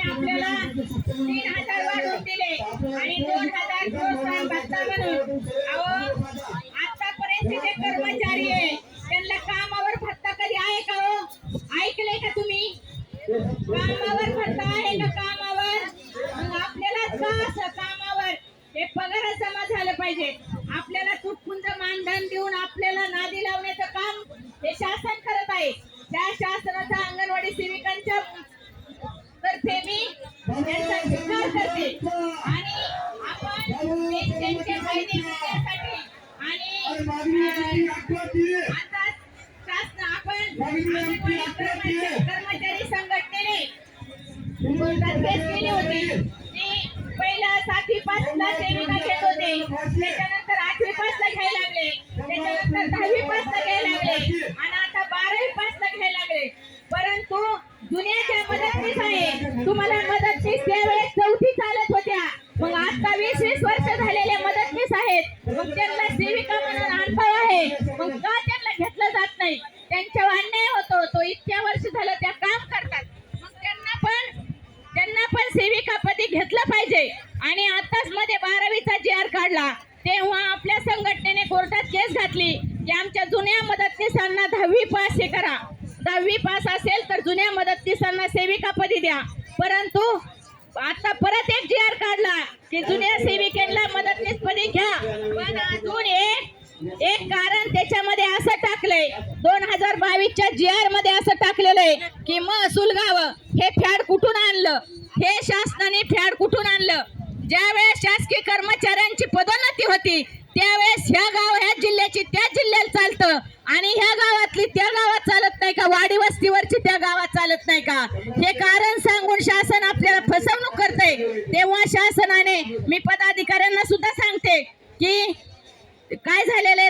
आपल्याला 3000 वाढवून दिले आणि 2000 प्रोत्साहन भत्ता म्हणून आतापर्यंत जे कर्मचारी आहे त्यांना कामावर भत्ता कधी आहे का हो? ऐकले का तुम्ही? कामावर भत्ता आहे का? कामावर मग आपल्याला का असं कामावर हे पगार जमा झालं पाहिजे. आपल्याला तुटपुंज मानधन देऊन आपल्याला नादी लावण्याचं काम हे शासन करत आहे. त्या शासनाचा अंगणवाडी सेविकांच्या तर्फे मी त्यांचा स्वीकार करते आणि आपण त्यांचे फायदे घेण्यासाठी आणि आता शासन आपण अंगणवाडी कर्मचारी संघटनेने तर्फे केली होती. ती पहिला 7वी पासला सेविका घेत होते, त्याच्यानंतर 8वी पासला घ्यायला लागले, त्याच्यानंतर 10वी पासला घ्यायला लागले आणि आता 12वी पासला घ्यायला लागले. परंतु जुन्या ज्या मदतनीस आहे तुम्हाला मदतनीस त्यावेळेस 4थी चालत होत्या. मग आता 20-20 वर्ष झालेल्या मदतनीस आहेत. मग त्यांना सेविका म्हणून अनुभव आहे. मग का त्यांना घेतलं जात नाही? त्यांच्यावर अन्याय होतो. तो इतक्या वर्ष झालं त्या काम करतात. मग त्यांना पण सेविका पदी घेतलं पाहिजे. आणि आताच मध्ये 12वीचा GR काढला तेव्हा आपल्या संघटनेने कोर्टात केस घातली की आमच्या जुन्या मदतनीसांना 10वी पास हे करा. 10वी पास असेल तर जुन्या मदतनीसांना सेविका पदी द्या. परंतु आता परत एक GR काढला की जुन्या सेविकेला मदतनीस पदी घ्या. पण अजून एक कारण त्याच्यामध्ये असं टाकलंय 2022च्या GR मध्ये असं टाकलेलं आहे की महसूल गाव हे फॅड कुठून आणलं? हे शासनाने फॅड कुठून आणलं? ज्यावेळेस शासकीय कर्मचाऱ्यांची पदोन्नती होती त्यावेळेस ह्या जिल्ह्याची त्या जिल्ह्यात चालतं आणि ह्या गावातली त्या गावात चालत नाही का? वाडी वस्तीवरची त्या गावात चालत नाही का? हे कारण सांगून शासन आपल्याला फसवणूक करते. तेव्हा शासनाने मी पदाधिकाऱ्यांना सुद्धा सांगते की काय झालेलं आहे.